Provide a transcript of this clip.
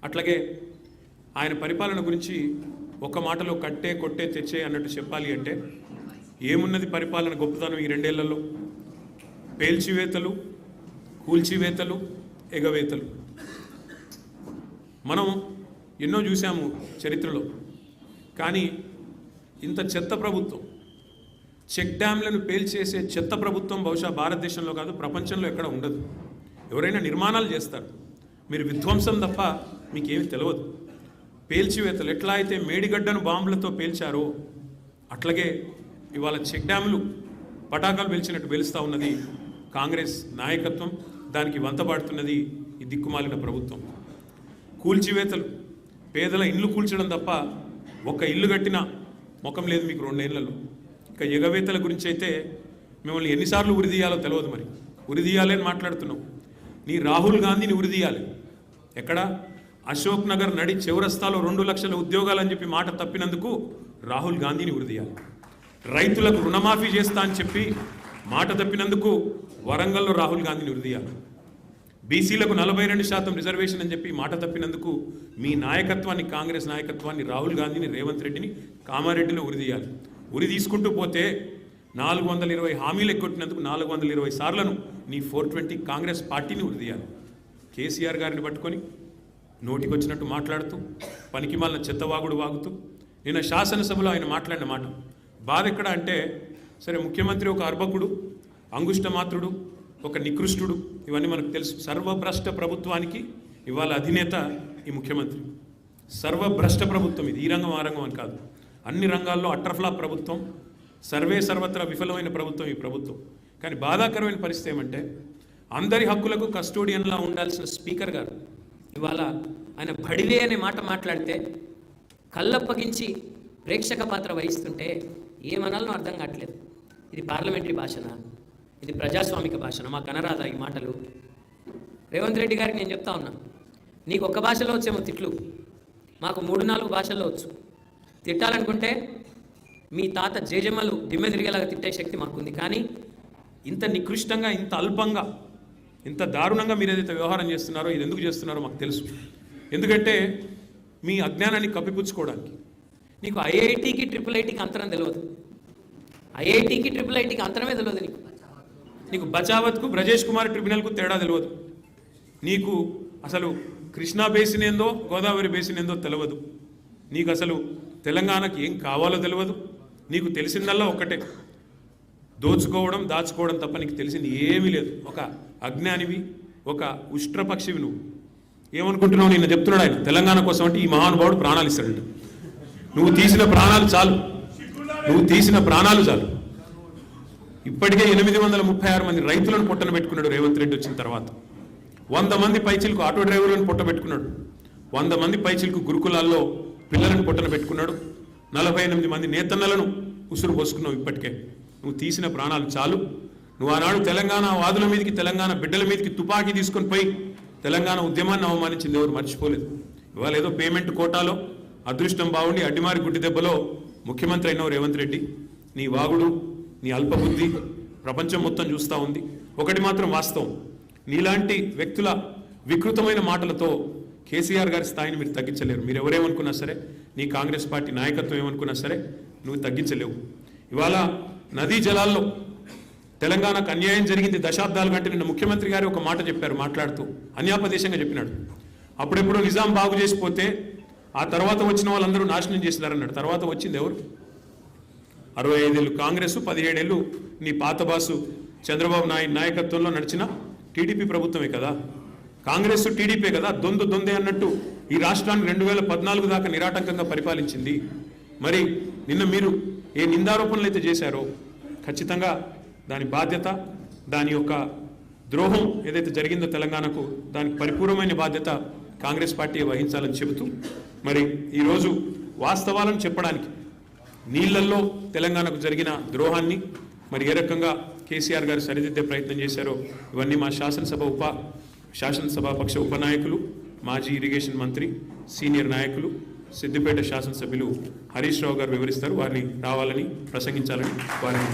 అట్లాగే ఆయన పరిపాలన గురించి ఒక మాటలో కట్టే కొట్టే తెచ్చే అన్నట్టు చెప్పాలి అంటే ఏమున్నది పరిపాలన గొప్పతనం ఈ 2 ఏళ్లలో? పేల్చివేతలు, కూల్చివేతలు, ఎగవేతలు. మనం ఎన్నో చూసాము చరిత్రలో. కానీ ఇంత చెత్త ప్రభుత్వం, చెక్ డ్యామ్లను పేల్చేసే చెత్త ప్రభుత్వం బహుశా భారతదేశంలో కాదు, ప్రపంచంలో ఎక్కడ ఉండదు. ఎవరైనా నిర్మాణాలు చేస్తారు, మీరు విధ్వంసం తప్ప మీకేమి తెలియదు. పేల్చివేతలు ఎట్లా అయితే మేడిగడ్డను బాంబులతో పేల్చారో అట్లాగే ఇవాళ చెక్ డ్యాములు పటాకాలు పేల్చినట్టు పేలుస్తూ ఉన్నది కాంగ్రెస్ నాయకత్వం. దానికి వంతపాడుతున్నది ఈ దిక్కుమాలిన ప్రభుత్వం. కూల్చివేతలు, పేదల ఇల్లు కూల్చడం తప్ప ఒక్క ఇల్లు కట్టిన ముఖం లేదు మీకు 2 ఏళ్లలో. ఇక ఎగవేతల గురించి అయితే మిమ్మల్ని ఎన్నిసార్లు ఉరిదీయాలో తెలియదు. మరి ఉరిదీయాలి అని మాట్లాడుతున్నాం. నీ రాహుల్ గాంధీని ఉరిదీయాలి. ఎక్కడ? అశోక్ నగర్ నడి చౌరస్తాలో 2 లక్షల ఉద్యోగాలని చెప్పి మాట తప్పినందుకు రాహుల్ గాంధీని ఉరిదీయాలి. రైతులకు రుణమాఫీ చేస్తా అని చెప్పి మాట తప్పినందుకు వరంగల్లో రాహుల్ గాంధీని ఉరిదీయాలి. బీసీలకు 42% రిజర్వేషన్ అని చెప్పి మాట తప్పినందుకు మీ నాయకత్వాన్ని, కాంగ్రెస్ నాయకత్వాన్ని, రాహుల్ గాంధీని, రేవంత్ రెడ్డిని కామారెడ్డిలో ఉరిదీయాలి. ఉరి తీసుకుంటూ పోతే 420 హామీలు ఎక్కొట్టినందుకు 420 సార్లను నీ 420 కాంగ్రెస్ పార్టీని ఉరిదీయాలి. కేసీఆర్ గారిని పట్టుకొని నోటికొచ్చినట్టు మాట్లాడుతూ, పనికిమాలిన చెత్తవాగుడు వాగుతూ, నిన్న శాసనసభలో ఆయన మాట్లాడిన మాట బాధ ఎక్కడ అంటే, సరే ముఖ్యమంత్రి ఒక అర్భకుడు, అంగుష్టమాత్రుడు, ఒక నికృష్టుడు, ఇవన్నీ మనకు తెలుసు. సర్వభ్రష్ట ప్రభుత్వానికి ఇవాళ అధినేత ఈ ముఖ్యమంత్రి. సర్వభ్రష్ట ప్రభుత్వం ఇది. ఈ రంగం ఆ రంగం అని కాదు, అన్ని రంగాల్లో అట్రఫ్లాప్ ప్రభుత్వం, సర్వత్రా విఫలమైన ప్రభుత్వం ఈ ప్రభుత్వం. కానీ బాధాకరమైన పరిస్థితి ఏమంటే, అందరి హక్కులకు కస్టోడియన్లా ఉండాల్సిన స్పీకర్ గారు ఇవాళ ఆయన బడివే అనే మాట మాట్లాడితే కళ్ళప్పగించి ప్రేక్షక పాత్ర వహిస్తుంటే ఏమనాలనో అర్థం కావట్లేదు. ఇది పార్లమెంటరీ భాషనా? ఇది ప్రజాస్వామిక భాషనా? మాకు అనరాదా ఈ మాటలు? రేవంత్ రెడ్డి గారికి నేను చెప్తా ఉన్నా, నీకు ఒక్క భాషలో వచ్చేమో తిట్లు, మాకు 3-4 భాషల్లో వచ్చు. తిట్టాలనుకుంటే మీ తాత జేజమ్మలు దిమ్మె తిరిగేలాగా తిట్టే శక్తి మాకుంది. కానీ ఇంత నికృష్టంగా, ఇంత అల్పంగా, ఇంత దారుణంగా మీరు ఏదైతే వ్యవహారం చేస్తున్నారో ఇది ఎందుకు చేస్తున్నారో మాకు తెలుసు. ఎందుకంటే మీ అజ్ఞానాన్ని కప్పిపుచ్చుకోవడానికి. నీకు ఐఐటికి IIITకి అంతరం తెలియదు. ఐఐటికి IIITకి అంతరమే తెలియదు. నీకు బచావత్కు బ్రజేష్ కుమార్ ట్రిబ్యునల్కు తేడా తెలియదు. నీకు అసలు కృష్ణా బేసిన్ ఏందో, గోదావరి బేసిన్ ఏందో తెలియదు. నీకు అసలు తెలంగాణకి ఏం కావాలో తెలియదు. నీకు తెలిసిందల్లా ఒక్కటే, దోచుకోవడం, దాచుకోవడం తప్ప నీకు తెలిసింది ఏమీ లేదు. ఒక అజ్ఞానివి, ఒక ఉష్ట్రపక్షివి. నువ్వు ఏమనుకుంటున్నావు? నిన్న చెప్తున్నాడు ఆయన, తెలంగాణ కోసం అంటే ఈ మహానుభావుడు ప్రాణాలు ఇస్తాడంట. నువ్వు తీసిన ప్రాణాలు చాలు, నువ్వు తీసిన ప్రాణాలు చాలు. ఇప్పటికే 836 మంది రైతులను పొట్టన పెట్టుకున్నాడు రేవంత్ రెడ్డి వచ్చిన తర్వాత. 100 మంది పైచిలకు ఆటో డ్రైవర్లను పొట్ట పెట్టుకున్నాడు. 100 మంది పైచిలకు గురుకులాల్లో పిల్లలను పొట్టన పెట్టుకున్నాడు. 48 మంది నేతన్నలను ఉసురు పోసుకున్నావు. ఇప్పటికే నువ్వు తీసిన ప్రాణాలు చాలు. నువ్వు ఆనాడు తెలంగాణ వాదుల మీదకి, తెలంగాణ బిడ్డల మీదకి తుపాకీ తీసుకొని పోయి తెలంగాణ ఉద్యమాన్ని అవమానించింది ఎవరు మర్చిపోలేదు. ఇవాళ ఏదో పేమెంట్ కోటాలో అదృష్టం బాగుండి అడ్డిమారి గుడ్డి దెబ్బలో ముఖ్యమంత్రి అయినావు రేవంత్ రెడ్డి. నీ వాగుడు, నీ అల్పబుద్ధి ప్రపంచం మొత్తం చూస్తూ ఉంది. ఒకటి మాత్రం వాస్తవం, నీలాంటి వ్యక్తుల వికృతమైన మాటలతో కేసీఆర్ గారి స్థాయిని మీరు తగ్గించలేరు. మీరు ఎవరేమనుకున్నా సరే, నీ కాంగ్రెస్ పార్టీ నాయకత్వం ఏమనుకున్నా సరే నువ్వు తగ్గించలేవు. ఇవాళ నదీ జలాల్లో తెలంగాణకు అన్యాయం జరిగింది దశాబ్దాల కంటే. నిన్న ముఖ్యమంత్రి గారు ఒక మాట చెప్పారు, మాట్లాడుతూ అన్యాపదేశంగా చెప్పినాడు. అప్పుడెప్పుడు నిజాం బాగు చేసిపోతే ఆ తర్వాత వచ్చిన వాళ్ళందరూ నాశనం చేసినారన్నాడు. తర్వాత వచ్చింది ఎవరు? 65 ఏళ్ళు కాంగ్రెస్, 17 ఏళ్ళు నీ పాత బాసు చంద్రబాబు నాయుడు నాయకత్వంలో నడిచిన టీడీపీ ప్రభుత్వమే కదా. కాంగ్రెస్ టీడీపీ కదా, దొందే అన్నట్టు ఈ రాష్ట్రాన్ని 2014 దాకా నిరాటంకంగా పరిపాలించింది. మరి నిన్న మీరు ఏ నిందారోపణలు అయితే చేశారో ఖచ్చితంగా దాని బాధ్యత, దాని యొక్క ద్రోహం ఏదైతే జరిగిందో తెలంగాణకు, దానికి పరిపూర్ణమైన బాధ్యత కాంగ్రెస్ పార్టీ వహించాలని చెబుతూ, మరి ఈరోజు వాస్తవాలను చెప్పడానికి నీళ్లలో తెలంగాణకు జరిగిన ద్రోహాన్ని మరి ఏ రకంగా కేసీఆర్ గారు సరిదిద్దే ప్రయత్నం చేశారో ఇవన్నీ మా శాసనసభాపక్ష ఉపనాయకులు, మాజీ ఇరిగేషన్ మంత్రి, సీనియర్ నాయకులు, సిద్దిపేట శాసనసభ్యులు హరీష్ రావు గారు వివరిస్తారు. వారిని రావాలని, ప్రసంగించాలని వారిని